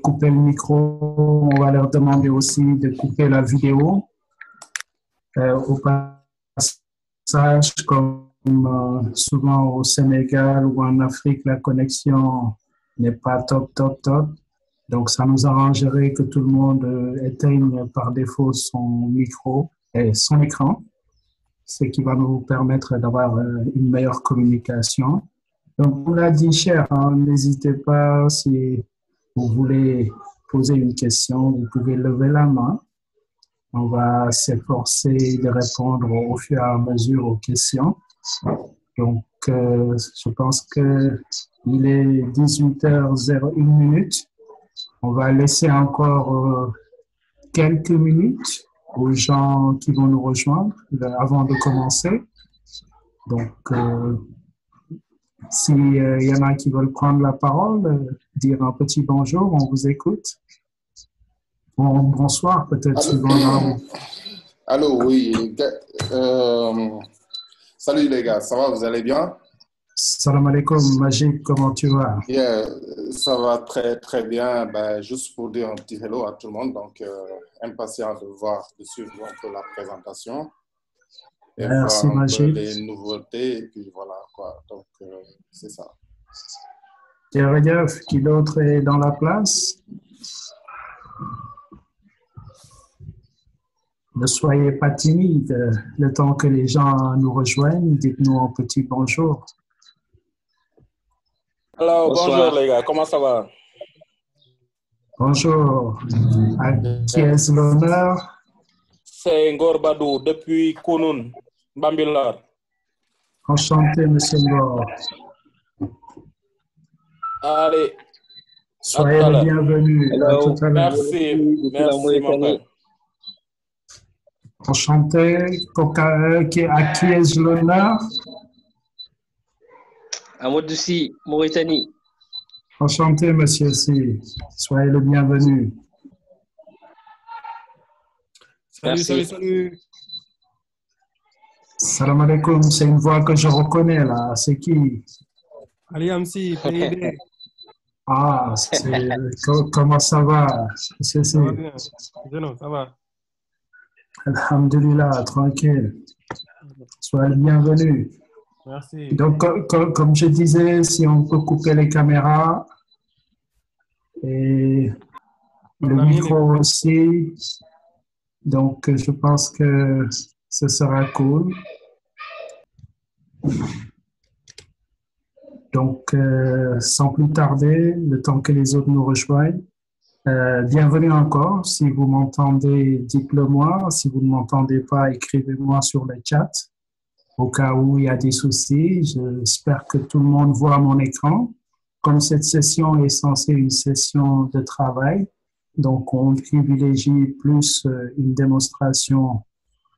couper le micro, on va leur demander aussi de couper la vidéo. Au passage, comme souvent au Sénégal ou en Afrique, la connexion n'est pas top. Donc, ça nous arrangerait que tout le monde éteigne par défaut son micro et son écran, ce qui va nous permettre d'avoir une meilleure communication. Donc, on l'a dit, cher, hein, n'hésitez pas si vous voulez poser une question, vous pouvez lever la main. On va s'efforcer de répondre au fur et à mesure aux questions. Donc, je pense qu'il est 18h01. On va laisser encore quelques minutes aux gens qui vont nous rejoindre avant de commencer. Donc, s'il y en a qui veulent prendre la parole, dire un petit bonjour, on vous écoute. Bonsoir, peut-être suivant là. Allô, oui. Salut les gars, ça va, vous allez bien? Salam alaikum, Majid, comment tu vas? Yeah, ça va très bien. Ben, juste pour dire un petit hello à tout le monde, donc impatient de suivre un peu la présentation et Merci, voir un peu Majid. les nouveautés et puis voilà quoi. Donc c'est ça. Et regarde, qui d'autre est dans la place? Ne soyez pas timide. Le temps que les gens nous rejoignent, dites-nous un petit bonjour. Alors, bonjour les gars, comment ça va? Bonjour. À qui est l'honneur? C'est Ngor Badou depuis Kounoun, Bambilor. Enchanté, monsieur Ngor. Allez, soyez le bienvenu. À tout à l'heure. Merci mon frère. Enchanté. À qui est l'honneur? Amadou Sy, Mauritanie. Enchanté, monsieur Sy. Soyez le bienvenu. Salut. Salam alaikum, c'est une voix que je reconnais là. C'est qui? Ali Amsi, PID. Ah, comment ça va? Ça va bien. Ça va. Alhamdulillah, tranquille. Soyez le bienvenu. Merci. Donc, comme je disais, si on peut couper les caméras et le micro aussi, donc je pense que ce sera cool. Donc, sans plus tarder, le temps que les autres nous rejoignent, bienvenue encore. Si vous m'entendez, dites-le moi. Si vous ne m'entendez pas, écrivez-moi sur le chat. Au cas où il y a des soucis, j'espère que tout le monde voit mon écran. Comme cette session est censée une session de travail, donc on privilégie plus une démonstration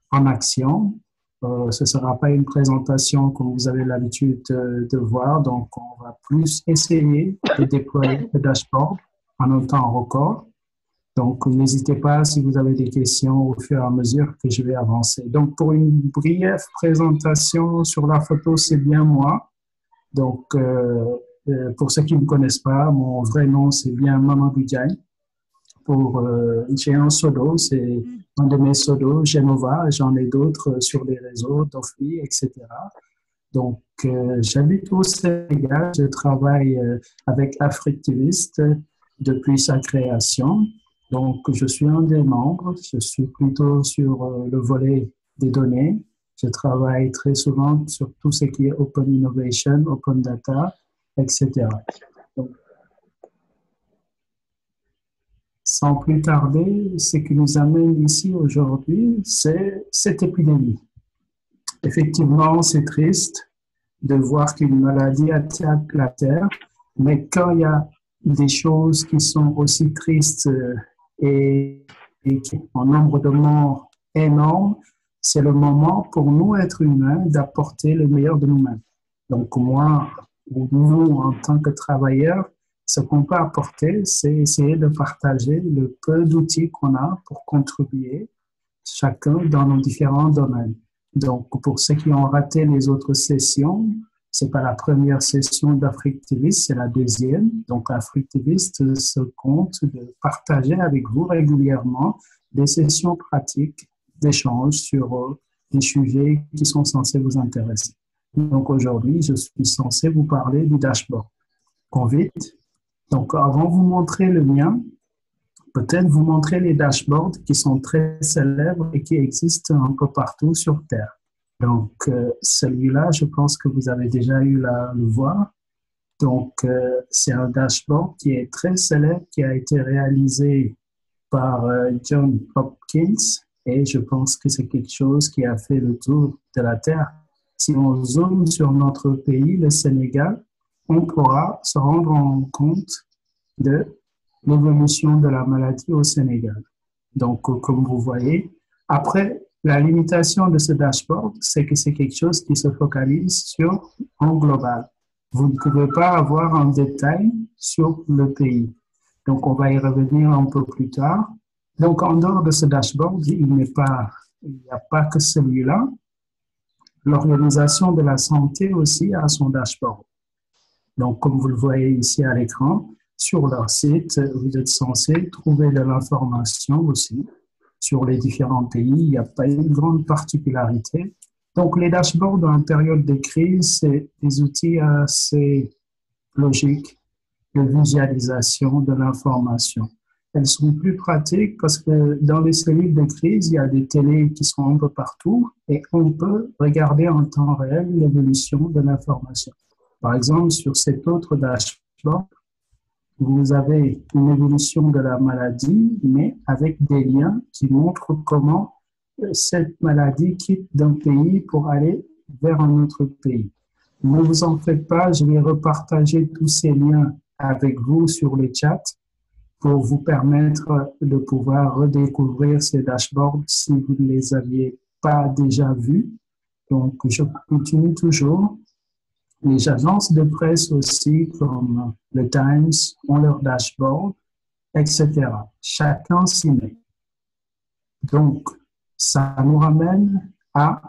en action. Ce ne sera pas une présentation comme vous avez l'habitude de voir, donc on va plus essayer de déployer le dashboard en un temps record. Donc, n'hésitez pas si vous avez des questions au fur et à mesure que je vais avancer. Donc, pour une brève présentation sur la photo, c'est bien moi. Donc, pour ceux qui ne me connaissent pas, mon vrai nom, c'est bien Mamadou Diagne. J'ai un pseudo, c'est un de mes pseudos, Genova. J'en ai d'autres sur les réseaux, Tofi, etc. Donc, j'habite au Sénégal. Je travaille avec Africtivist depuis sa création. Donc, je suis un des membres. Je suis plutôt sur le volet des données. Je travaille très souvent sur tout ce qui est Open Innovation, Open Data, etc. Donc, sans plus tarder, ce qui nous amène ici aujourd'hui, c'est cette épidémie. Effectivement, c'est triste de voir qu'une maladie attaque la Terre, mais quand il y a des choses qui sont aussi tristes et en nombre de morts énorme, c'est le moment pour nous, êtres humains, d'apporter le meilleur de nous-mêmes. Donc moi, ou nous, en tant que travailleurs, ce qu'on peut apporter, c'est essayer de partager le peu d'outils qu'on a pour contribuer, chacun dans nos différents domaines. Donc, pour ceux qui ont raté les autres sessions, c'est pas la première session d'Afrique-Tiviste, c'est la deuxième. Donc, Afrique-Tiviste se compte de partager avec vous régulièrement des sessions pratiques d'échange sur des sujets qui sont censés vous intéresser. Donc, aujourd'hui, je suis censé vous parler du dashboard. Convite. Donc, avant de vous montrer le mien, peut-être vous montrer les dashboards qui sont très célèbres et qui existent un peu partout sur Terre. Donc, celui-là, je pense que vous avez déjà eu à le voir. Donc, c'est un dashboard qui est très célèbre, qui a été réalisé par John Hopkins, et je pense que c'est quelque chose qui a fait le tour de la Terre. Si on zoome sur notre pays, le Sénégal, on pourra se rendre compte de l'évolution de la maladie au Sénégal. Donc, comme vous voyez, après, la limitation de ce dashboard, c'est que c'est quelque chose qui se focalise sur en global. Vous ne pouvez pas avoir un détail sur le pays. Donc, on va y revenir un peu plus tard. Donc, en dehors de ce dashboard, il n'y a pas que celui-là. L'Organisation de la santé aussi a son dashboard. Donc, comme vous le voyez ici à l'écran, sur leur site, vous êtes censé trouver de l'information aussi sur les différents pays. Il n'y a pas une grande particularité. Donc, les dashboards en période de crise, c'est des outils assez logiques de visualisation de l'information. Elles sont plus pratiques parce que dans les cellules de crise, il y a des télés qui sont un peu partout et on peut regarder en temps réel l'évolution de l'information. Par exemple, sur cet autre dashboard, vous avez une évolution de la maladie, mais avec des liens qui montrent comment cette maladie quitte d'un pays pour aller vers un autre pays. Ne vous en faites pas, je vais repartager tous ces liens avec vous sur le chat pour vous permettre de pouvoir redécouvrir ces dashboards si vous ne les aviez pas déjà vus. Donc, je continue toujours. Les agences de presse aussi, comme le Times, ont leur dashboard, etc. Chacun s'y met. Donc, ça nous ramène à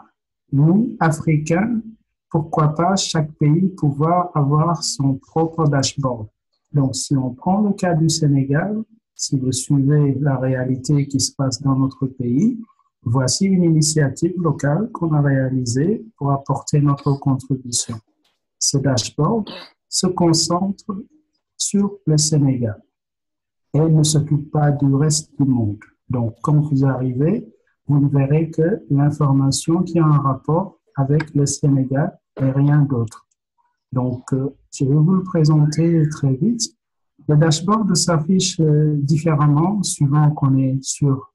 nous, Africains, pourquoi pas chaque pays pouvoir avoir son propre dashboard. Donc, si on prend le cas du Sénégal, si vous suivez la réalité qui se passe dans notre pays, voici une initiative locale qu'on a réalisée pour apporter notre contribution. Ce dashboard se concentre sur le Sénégal et ne s'occupe pas du reste du monde. Donc, quand vous arrivez, vous ne verrez que l'information qui a un rapport avec le Sénégal et rien d'autre. Donc, je vais vous le présenter très vite. Le dashboard s'affiche différemment suivant qu'on est sur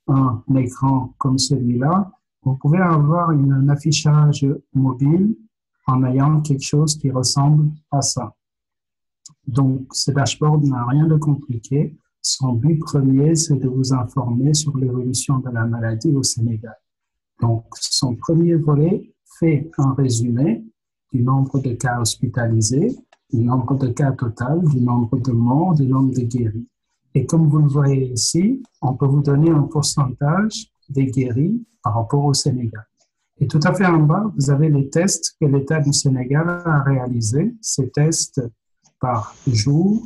un écran comme celui-là. Vous pouvez avoir un affichage mobile en ayant quelque chose qui ressemble à ça. Donc, ce dashboard n'a rien de compliqué. Son but premier, c'est de vous informer sur l'évolution de la maladie au Sénégal. Donc, son premier volet fait un résumé du nombre de cas hospitalisés, du nombre de cas total, du nombre de morts, du nombre de guéris. Et comme vous le voyez ici, on peut vous donner un pourcentage des guéris par rapport au Sénégal. Et tout à fait en bas, vous avez les tests que l'État du Sénégal a réalisés, ces tests par jour,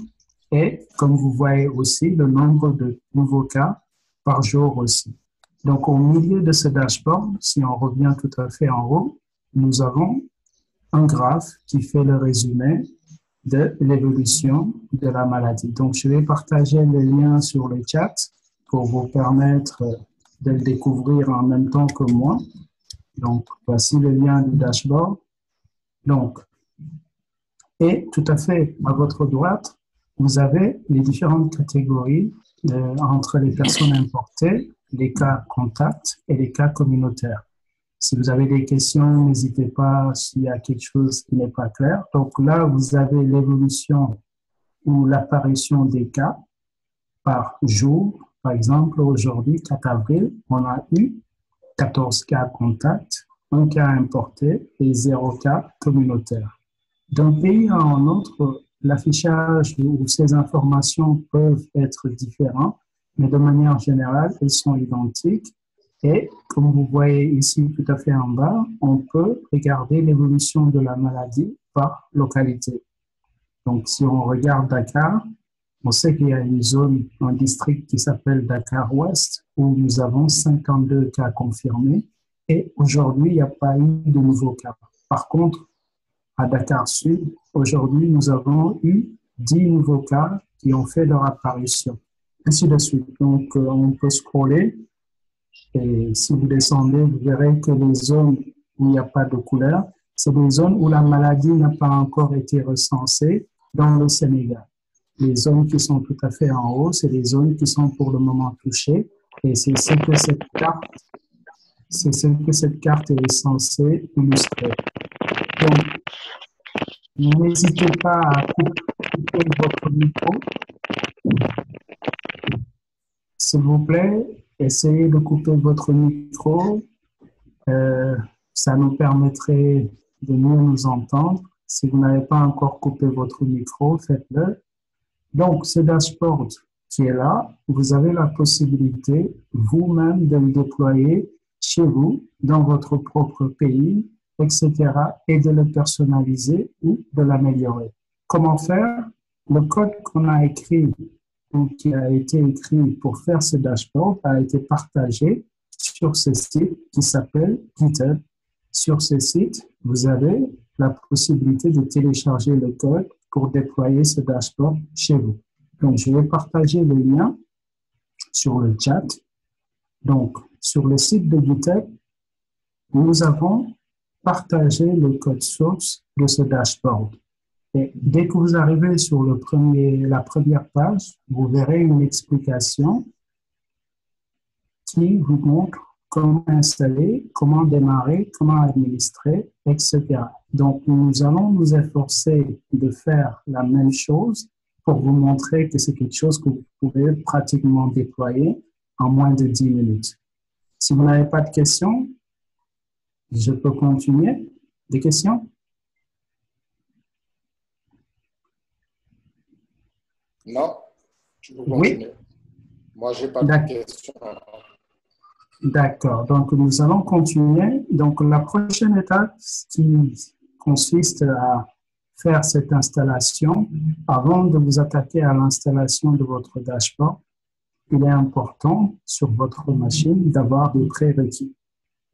et comme vous voyez aussi, le nombre de nouveaux cas par jour aussi. Donc, au milieu de ce dashboard, si on revient tout à fait en haut, nous avons un graphe qui fait le résumé de l'évolution de la maladie. Donc, je vais partager le lien sur le chat pour vous permettre de le découvrir en même temps que moi. Donc, voici le lien du dashboard. Donc, et tout à fait à votre droite, vous avez les différentes catégories entre les personnes importées, les cas contacts et les cas communautaires. Si vous avez des questions, n'hésitez pas s'il y a quelque chose qui n'est pas clair. Donc là, vous avez l'évolution ou l'apparition des cas par jour. Par exemple, aujourd'hui, 4 avril, on a eu 14 cas contacts, 1 cas importé et 0 cas communautaire. D'un pays à un autre, l'affichage ou ces informations peuvent être différents, mais de manière générale, elles sont identiques. Et comme vous voyez ici tout à fait en bas, on peut regarder l'évolution de la maladie par localité. Donc, si on regarde Dakar, on sait qu'il y a une zone, un district qui s'appelle Dakar Ouest, où nous avons 52 cas confirmés. Et aujourd'hui, il n'y a pas eu de nouveaux cas. Par contre, à Dakar Sud, aujourd'hui, nous avons eu 10 nouveaux cas qui ont fait leur apparition. Ainsi de suite. Donc, on peut scroller. Et si vous descendez, vous verrez que les zones où il n'y a pas de couleur, c'est des zones où la maladie n'a pas encore été recensée dans le Sénégal. Les zones qui sont tout à fait en haut, c'est les zones qui sont pour le moment touchées. Et c'est ce que cette carte est censée illustrer. Donc, n'hésitez pas à couper votre micro. S'il vous plaît, essayez de couper votre micro. Ça nous permettrait de mieux nous entendre. Si vous n'avez pas encore coupé votre micro, faites-le. Donc, ce dashboard qui est là, vous avez la possibilité vous-même de le déployer chez vous, dans votre propre pays, etc., et de le personnaliser ou de l'améliorer. Comment faire? Le code qu'on a écrit ou qui a été écrit pour faire ce dashboard a été partagé sur ce site qui s'appelle GitHub. Sur ce site, vous avez la possibilité de télécharger le code pour déployer ce dashboard chez vous. Donc, je vais partager le lien sur le chat. Donc, sur le site de GitHub, nous avons partagé le code source de ce dashboard. Et dès que vous arrivez sur la première page, vous verrez une explication qui vous montre comment installer, comment démarrer, comment administrer, etc. Donc, nous allons nous efforcer de faire la même chose pour vous montrer que c'est quelque chose que vous pouvez pratiquement déployer en moins de 10 minutes. Si vous n'avez pas de questions, je peux continuer. Des questions? Non, tu peux continuer. Oui. Moi, je n'ai pas de questions. D'accord. Donc, nous allons continuer. Donc, la prochaine étape qui consiste à faire cette installation, avant de vous attaquer à l'installation de votre dashboard, il est important sur votre machine d'avoir des prérequis.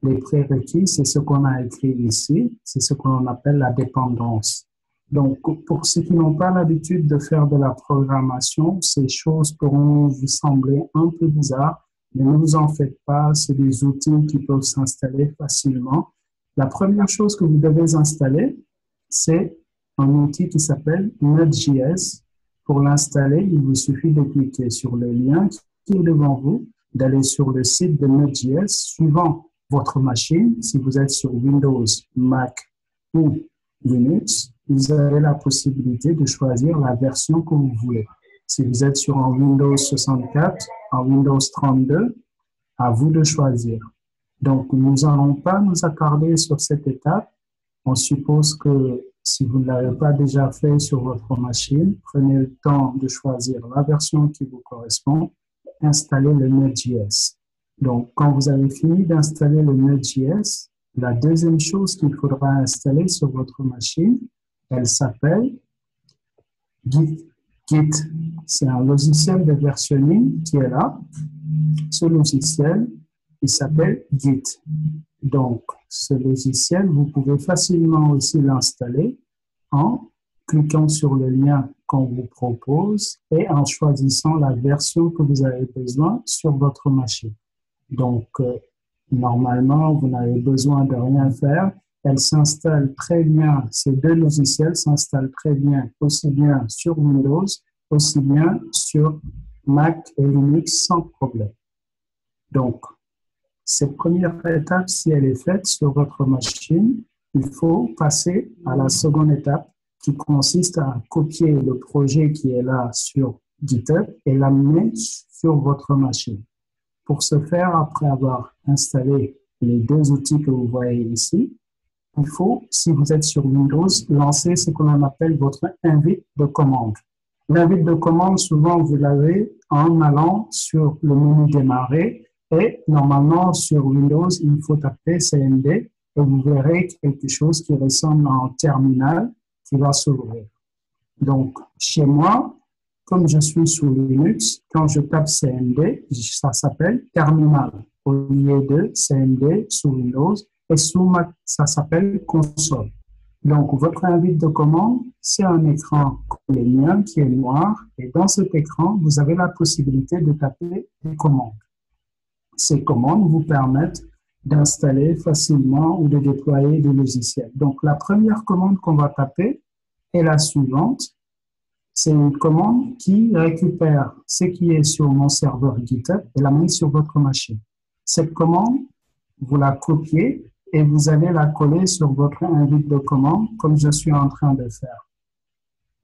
Les prérequis, c'est ce qu'on a écrit ici, c'est ce qu'on appelle la dépendance. Donc, pour ceux qui n'ont pas l'habitude de faire de la programmation, ces choses pourront vous sembler un peu bizarres, mais ne vous en faites pas, c'est des outils qui peuvent s'installer facilement. La première chose que vous devez installer, c'est un outil qui s'appelle Node.js. Pour l'installer, il vous suffit de cliquer sur le lien qui est devant vous, d'aller sur le site de Node.js suivant votre machine. Si vous êtes sur Windows, Mac ou Linux, vous avez la possibilité de choisir la version que vous voulez. Si vous êtes sur un Windows 64, un Windows 32, à vous de choisir. Donc, nous n'allons pas nous attarder sur cette étape. On suppose que si vous ne l'avez pas déjà fait sur votre machine, prenez le temps de choisir la version qui vous correspond, installez le Node.js. Donc, quand vous avez fini d'installer le Node.js, la deuxième chose qu'il faudra installer sur votre machine, elle s'appelle Git. Git, c'est un logiciel de versionning qui est là. Ce logiciel, il s'appelle Git. Donc, ce logiciel, vous pouvez facilement aussi l'installer en cliquant sur le lien qu'on vous propose et en choisissant la version que vous avez besoin sur votre machine. Donc, normalement, vous n'avez besoin de rien faire. Elle s'installe très bien, ces deux logiciels s'installent très bien, aussi bien sur Windows, aussi bien sur Mac et Linux sans problème. Donc, cette première étape, si elle est faite sur votre machine, il faut passer à la seconde étape qui consiste à copier le projet qui est là sur GitHub et l'amener sur votre machine. Pour ce faire, après avoir installé les deux outils que vous voyez ici, il faut, si vous êtes sur Windows, lancer ce que l'on appelle votre invite de commande. L'invite de commande, souvent, vous l'avez en allant sur le menu démarrer et normalement, sur Windows, il faut taper CMD et vous verrez quelque chose qui ressemble à un terminal qui va s'ouvrir. Donc, chez moi, comme je suis sous Linux, quand je tape CMD, ça s'appelle terminal au lieu de CMD sous Windows, et sous Mac, ça s'appelle console. Donc, votre invite de commande, c'est un écran comme le mien qui est noir, et dans cet écran, vous avez la possibilité de taper des commandes. Ces commandes vous permettent d'installer facilement ou de déployer des logiciels. Donc, la première commande qu'on va taper est la suivante. C'est une commande qui récupère ce qui est sur mon serveur GitHub et la met sur votre machine. Cette commande, vous la copiez et vous allez la coller sur votre invite de commande comme je suis en train de faire.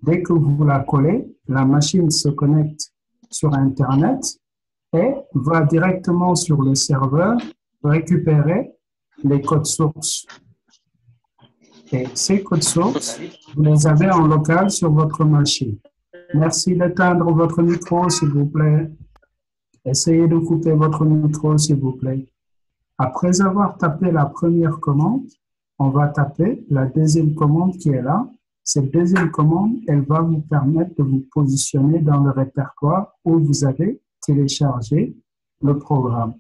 Dès que vous la collez, la machine se connecte sur Internet et va directement sur le serveur récupérer les codes sources. Et ces codes sources, vous les avez en local sur votre machine. Merci d'éteindre votre micro, s'il vous plaît. Essayez de couper votre micro, s'il vous plaît. Après avoir tapé la première commande, on va taper la deuxième commande qui est là. Cette deuxième commande, elle va vous permettre de vous positionner dans le répertoire où vous avez téléchargé le programme.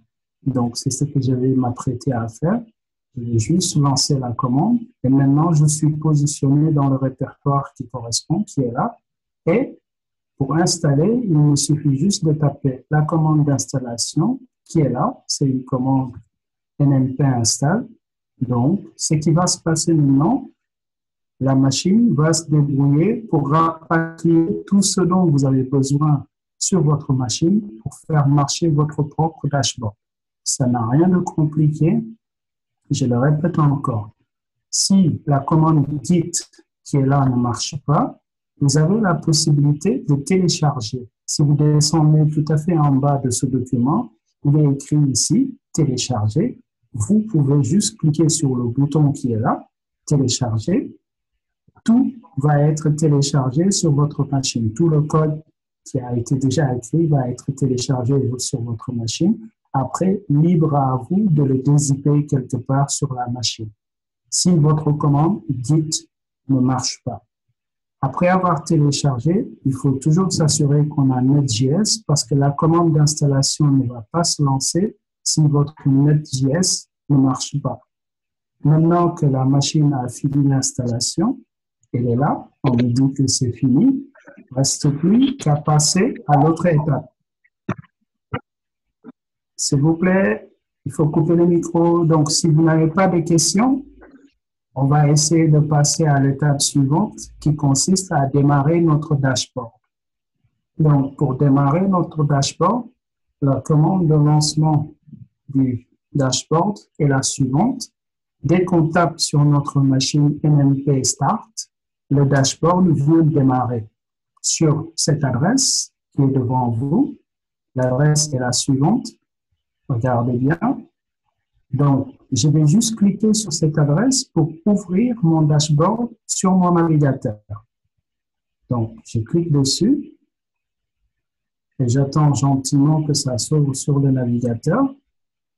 Donc, c'est ce que je vais m'apprêter à faire. Je vais juste lancer la commande et maintenant, je suis positionné dans le répertoire qui correspond, qui est là. Et pour installer, il me suffit juste de taper la commande d'installation qui est là. C'est une commande nmp install. Donc, ce qui va se passer maintenant, la machine va se débrouiller pour rapatrier tout ce dont vous avez besoin sur votre machine pour faire marcher votre propre dashboard. Ça n'a rien de compliqué. Je le répète encore. Si la commande git qui est là ne marche pas, vous avez la possibilité de télécharger. Si vous descendez tout à fait en bas de ce document, il est écrit ici, télécharger. Vous pouvez juste cliquer sur le bouton qui est là, télécharger. Tout va être téléchargé sur votre machine. Tout le code qui a été déjà écrit va être téléchargé sur votre machine. Après, libre à vous de le dézipper quelque part sur la machine. Si votre commande git ne marche pas. Après avoir téléchargé, il faut toujours s'assurer qu'on a Node.js parce que la commande d'installation ne va pas se lancer si votre Node.js ne marche pas. Maintenant que la machine a fini l'installation, elle est là, on me dit que c'est fini, il ne reste plus qu'à passer à l'autre étape. S'il vous plaît, il faut couper le micro. Donc, si vous n'avez pas de questions, on va essayer de passer à l'étape suivante qui consiste à démarrer notre dashboard. Donc, pour démarrer notre dashboard, la commande de lancement du dashboard est la suivante. Dès qu'on tape sur notre machine nmp start, le dashboard vient de démarrer. Sur cette adresse qui est devant vous, l'adresse est la suivante. Regardez bien. Donc, je vais juste cliquer sur cette adresse pour ouvrir mon dashboard sur mon navigateur. Donc, je clique dessus et j'attends gentiment que ça s'ouvre sur le navigateur.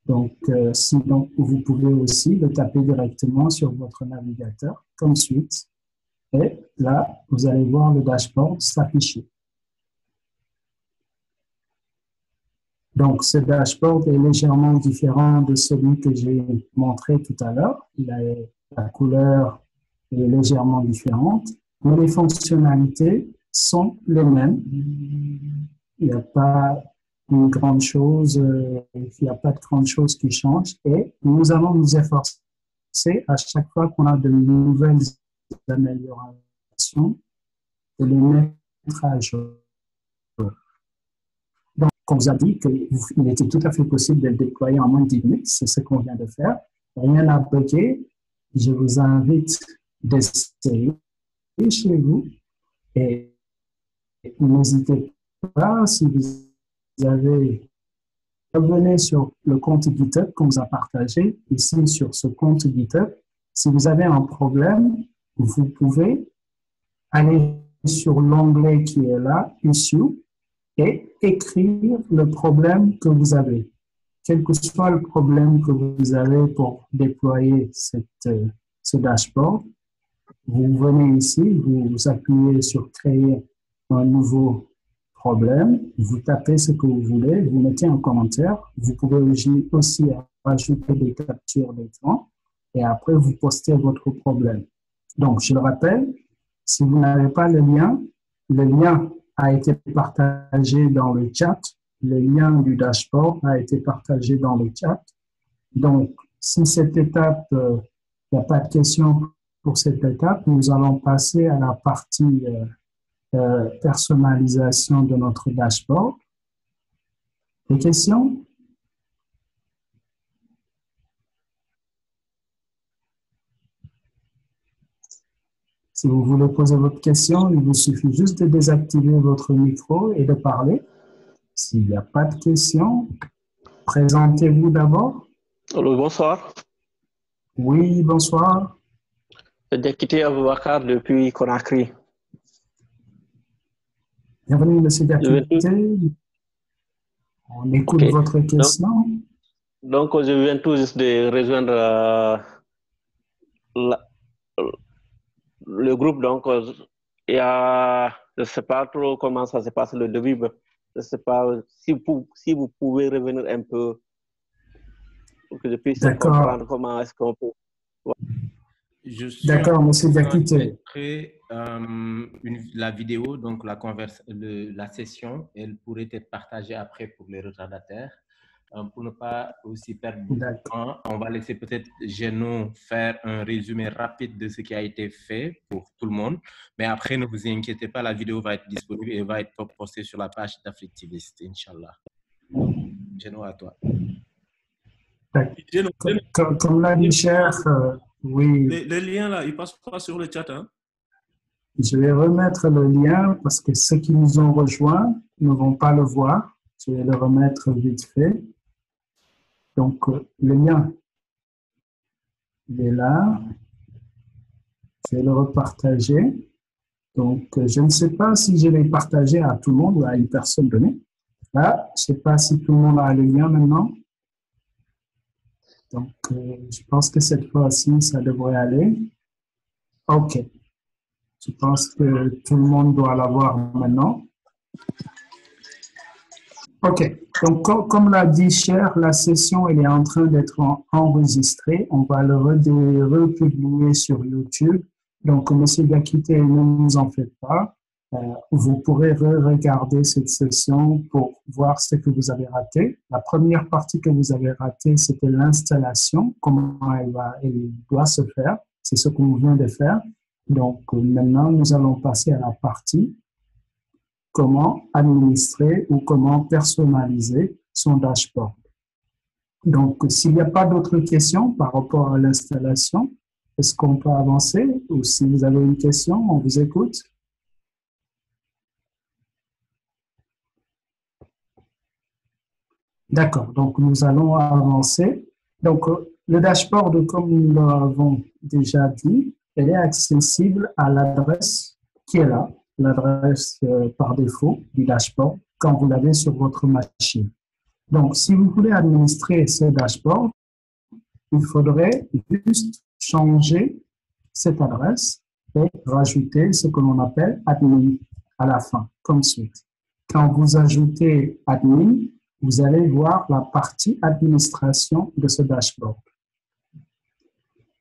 Donc, sinon, vous pouvez aussi le taper directement sur votre navigateur comme suite. Et là, vous allez voir le dashboard s'afficher. Donc, ce dashboard est légèrement différent de celui que j'ai montré tout à l'heure. La couleur est légèrement différente, mais les fonctionnalités sont les mêmes. Il n'y a pas une grande chose, il n'y a pas de grande chose qui change et nous allons nous efforcer à chaque fois qu'on a de nouvelles améliorations de les mettre à jour. Donc, on vous a dit qu'il était tout à fait possible de le déployer en moins de 10 minutes, c'est ce qu'on vient de faire. Rien à bloquer. Je vous invite d'essayer chez vous et n'hésitez pas, si vous avez abonné sur le compte GitHub qu'on vous a partagé ici sur ce compte GitHub, si vous avez un problème, vous pouvez aller sur l'onglet qui est là, Issue, et écrire le problème que vous avez. Quel que soit le problème que vous avez pour déployer ce dashboard, Vous venez ici, vous appuyez sur créer un nouveau problème, vous tapez ce que vous voulez, vous mettez un commentaire, vous pouvez aussi ajouter des captures d'écran et après vous postez votre problème. Donc, je le rappelle, si vous n'avez pas le lien a été partagé dans le chat, le lien du dashboard a été partagé dans le chat. Donc, si cette étape, il n'y a pas de questions pour cette étape, nous allons passer à la partie personnalisation de notre dashboard. Des questions? Si vous voulez poser votre question, il vous suffit juste de désactiver votre micro et de parler. S'il n'y a pas de questions, présentez-vous d'abord. Allô, bonsoir. Oui, bonsoir. Diakité Aboubacar depuis Conakry. Bienvenue, monsieur Diakité. On écoute votre question. Donc, je viens tout juste de rejoindre le groupe. Donc, il y a, je ne sais pas trop comment ça se passe le début, mais je ne sais pas si vous pouvez revenir un peu pour que je puisse comprendre comment est-ce qu'on peut. D'accord, monsieur Diakité. La vidéo, donc la session, elle pourrait être partagée après pour les retardataires. Pour ne pas aussi perdre beaucoup de temps, on va laisser peut-être Geno faire un résumé rapide de ce qui a été fait pour tout le monde. Mais après, ne vous inquiétez pas, la vidéo va être disponible et va être postée sur la page d'Afritivist, Inch'Allah. Geno, à toi. Comme l'a dit Cher, oui. Le lien là, il passe pas sur le chat, hein? Je vais remettre le lien parce que ceux qui nous ont rejoints ne vont pas le voir. Je vais le remettre vite fait. Donc, le lien, il est là. Je vais le repartager. Donc, je ne sais pas si je vais partager à tout le monde ou à une personne donnée. Là, je ne sais pas si tout le monde a le lien maintenant. Donc, je pense que cette fois-ci, ça devrait aller. OK. Je pense que tout le monde doit l'avoir maintenant. OK. Donc, comme l'a dit Cher, la session elle est en train d'être enregistrée. On va le republier sur YouTube. Donc, M. Diakité, ne vous en faites pas. Vous pourrez regarder cette session pour voir ce que vous avez raté. La première partie que vous avez ratée, c'était l'installation, comment elle doit se faire. C'est ce qu'on vient de faire. Donc, maintenant, nous allons passer à la partie comment administrer ou comment personnaliser son dashboard. Donc, s'il n'y a pas d'autres questions par rapport à l'installation, est-ce qu'on peut avancer? Ou si vous avez une question, on vous écoute. D'accord, donc nous allons avancer. Donc, le dashboard, comme nous l'avons déjà dit, elle est accessible à l'adresse qui est là, l'adresse par défaut du dashboard, quand vous l'avez sur votre machine. Donc, si vous voulez administrer ce dashboard, il faudrait juste changer cette adresse et rajouter ce que l'on appelle admin à la fin, comme suite. Quand vous ajoutez admin, vous allez voir la partie administration de ce dashboard.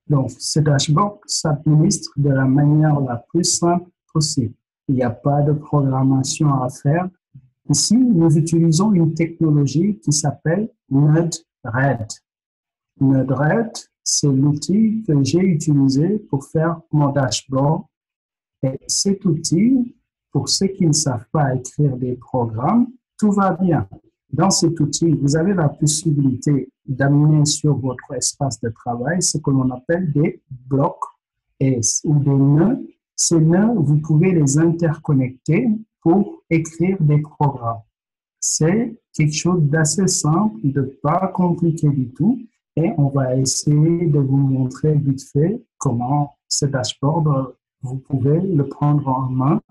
Donc, ce dashboard s'administre de la manière la plus simple possible. Il n'y a pas de programmation à faire. Ici, nous utilisons une technologie qui s'appelle Node-RED. Node-RED, c'est l'outil que j'ai utilisé pour faire mon dashboard. Et cet outil, pour ceux qui ne savent pas écrire des programmes, tout va bien. Dans cet outil, vous avez la possibilité d'amener sur votre espace de travail ce que l'on appelle des blocs ou des nœuds. Ces nœuds, vous pouvez les interconnecter pour écrire des programmes. C'est quelque chose d'assez simple, de pas compliqué du tout. Et on va essayer de vous montrer vite fait comment ce dashboard, vous pouvez le prendre en main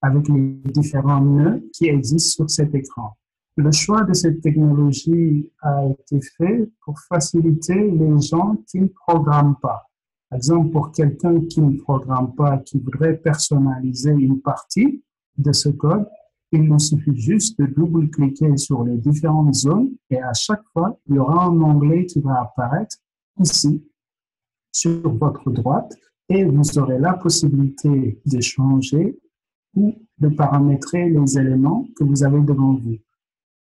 avec les différents nœuds qui existent sur cet écran. Le choix de cette technologie a été fait pour faciliter les gens qui ne programment pas. exemple, pour quelqu'un qui ne programme pas, qui voudrait personnaliser une partie de ce code, il nous suffit juste de double-cliquer sur les différentes zones et à chaque fois, il y aura un onglet qui va apparaître ici, sur votre droite, et vous aurez la possibilité de changer ou de paramétrer les éléments que vous avez devant vous.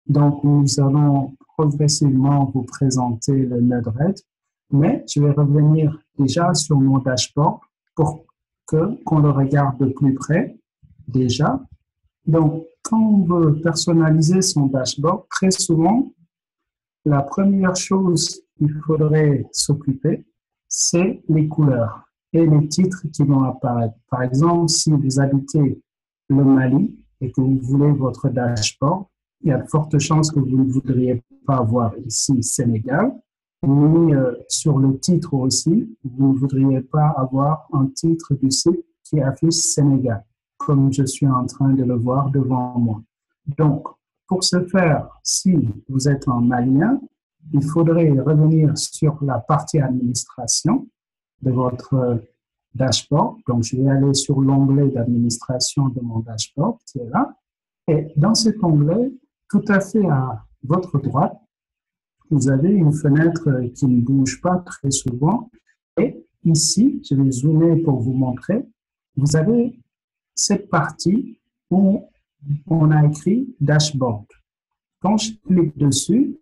Donc, nous allons progressivement vous présenter le Node-RED, mais je vais revenir déjà sur mon dashboard pour qu'on le regarde de plus près déjà. Donc, quand on veut personnaliser son dashboard, très souvent, la première chose qu'il faudrait s'occuper, c'est les couleurs et les titres qui vont apparaître. Par exemple, si vous habitez le Mali et que vous voulez votre dashboard, il y a de fortes chances que vous ne voudriez pas avoir ici Sénégal, mais sur le titre aussi, vous ne voudriez pas avoir un titre du site qui affiche Sénégal, comme je suis en train de le voir devant moi. Donc, pour ce faire, si vous êtes un Malien, il faudrait revenir sur la partie administration de votre dashboard. Donc, je vais aller sur l'onglet d'administration de mon dashboard qui est là. Et dans cet onglet, tout à fait à votre droite, vous avez une fenêtre qui ne bouge pas très souvent. Et ici, je vais zoomer pour vous montrer, vous avez cette partie où on a écrit Dashboard. Quand je clique dessus,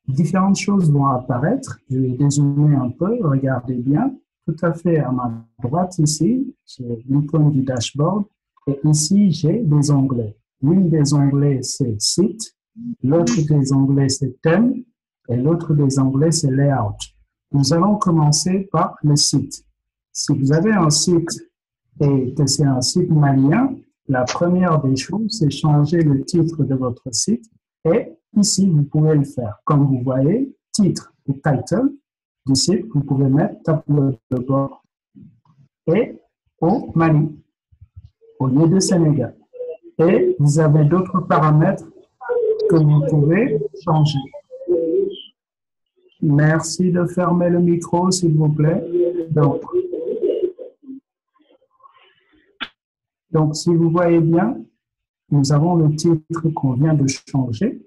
différentes choses vont apparaître. Je vais dézoomer un peu, regardez bien. Tout à fait à ma droite ici, j'ai l'icône du dashboard. Et ici, j'ai des onglets. L'une des onglets, c'est Site. L'autre des onglets, c'est Thème. Et l'autre des onglets, c'est Layout. Nous allons commencer par le site. Si vous avez un site et que c'est un site malien, la première des choses, c'est changer le titre de votre site. Et ici, vous pouvez le faire. Comme vous voyez, titre ou title du site, vous pouvez mettre tableau de bord et au Mali, au lieu de Sénégal. Et vous avez d'autres paramètres que vous pouvez changer. Merci de fermer le micro, s'il vous plaît. Donc, si vous voyez bien, nous avons le titre qu'on vient de changer.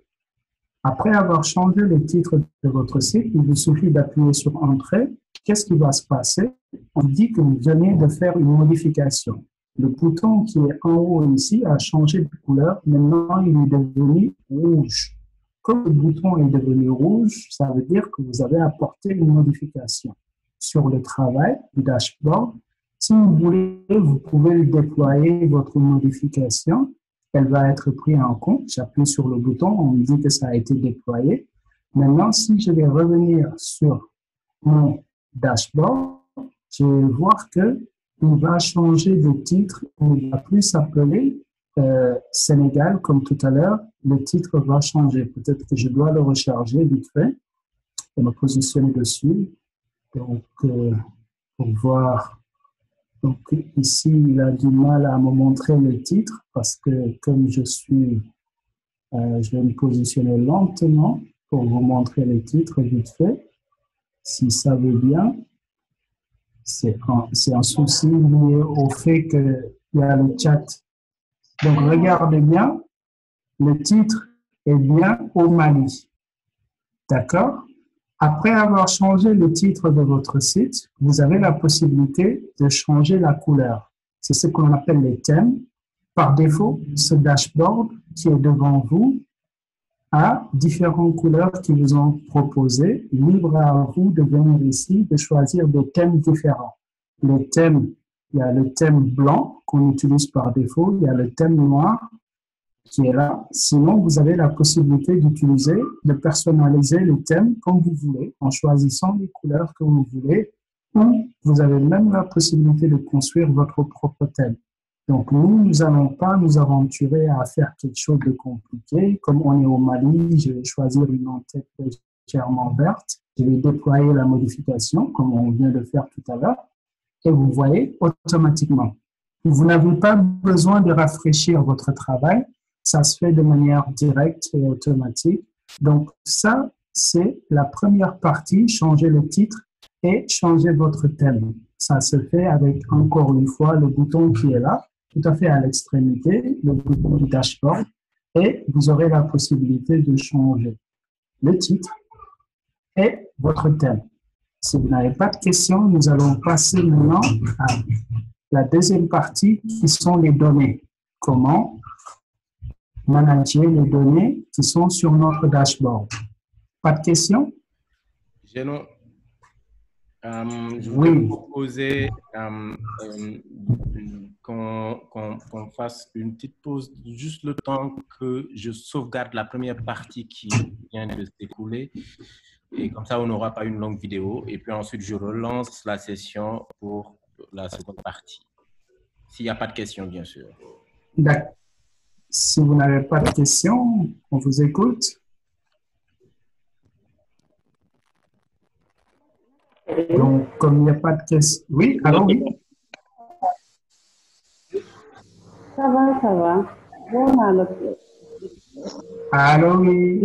Après avoir changé le titre de votre site, il vous suffit d'appuyer sur Entrée. Qu'est-ce qui va se passer? On dit que vous venez de faire une modification. Le bouton qui est en haut ici a changé de couleur. Maintenant, il est devenu rouge. Comme le bouton est devenu rouge, ça veut dire que vous avez apporté une modification. Sur le travail du dashboard, si vous voulez, vous pouvez déployer votre modification. Elle va être prise en compte. J'appuie sur le bouton, on me dit que ça a été déployé. Maintenant, si je vais revenir sur mon dashboard, je vais voir qu'il va changer de titre. Il ne va plus s'appeler Sénégal comme tout à l'heure. Le titre va changer. Peut-être que je dois le recharger vite fait et me positionner dessus. Donc, pour voir. Donc, ici, il a du mal à me montrer le titre parce que comme je vais me positionner lentement pour vous montrer le titre vite fait. Si ça veut bien, c'est un souci lié au fait qu'il y a le chat. Donc, regardez bien, le titre est bien au Mali. D'accord? Après avoir changé le titre de votre site, vous avez la possibilité de changer la couleur. C'est ce qu'on appelle les thèmes. Par défaut, ce dashboard qui est devant vous a différentes couleurs qui vous ont proposées. Libre à vous de venir ici, de choisir des thèmes différents. Les thèmes, il y a le thème blanc qu'on utilise par défaut, il y a le thème noir qui est là. Sinon, vous avez la possibilité d'utiliser, de personnaliser le thème comme vous voulez, en choisissant les couleurs que vous voulez, ou vous avez même la possibilité de construire votre propre thème. Donc, nous n'allons pas nous aventurer à faire quelque chose de compliqué. Comme on est au Mali, je vais choisir une en-tête légèrement verte. Je vais déployer la modification, comme on vient de faire tout à l'heure, et vous voyez automatiquement. Vous n'avez pas besoin de rafraîchir votre travail. Ça se fait de manière directe et automatique. Donc, ça, c'est la première partie, changer le titre et changer votre thème. ça se fait avec, encore une fois, le bouton qui est là, tout à fait à l'extrémité, le bouton du dashboard, et vous aurez la possibilité de changer le titre et votre thème. Si vous n'avez pas de questions, nous allons passer maintenant à la deuxième partie qui sont les données. Comment manager les données qui sont sur notre dashboard. Pas de questions? Géno, je voulais vous proposer qu'on fasse une petite pause, juste le temps que je sauvegarde la première partie qui vient de s'écouler. Et comme ça, on n'aura pas une longue vidéo. Et puis ensuite, je relance la session pour la seconde partie. S'il n'y a pas de questions, bien sûr. D'accord. Si vous n'avez pas de questions, on vous écoute. Donc, comme il n'y a pas de questions... Oui, allô, oui. Ça va, ça va. Bon, alors. Allô, oui.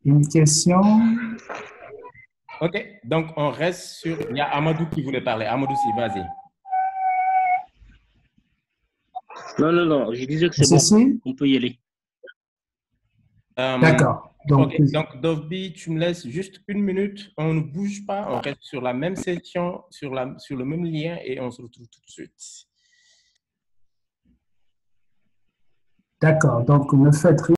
Une question? OK, donc on reste sur... Il y a Amadou qui voulait parler. Amadou, si, vas-y. Non, je disais que c'est bon, on peut y aller. D'accord. Donc, Dovby, tu me laisses juste une minute, on ne bouge pas, on reste sur la même session, sur le même lien et on se retrouve tout de suite. D'accord, donc ne faites rien.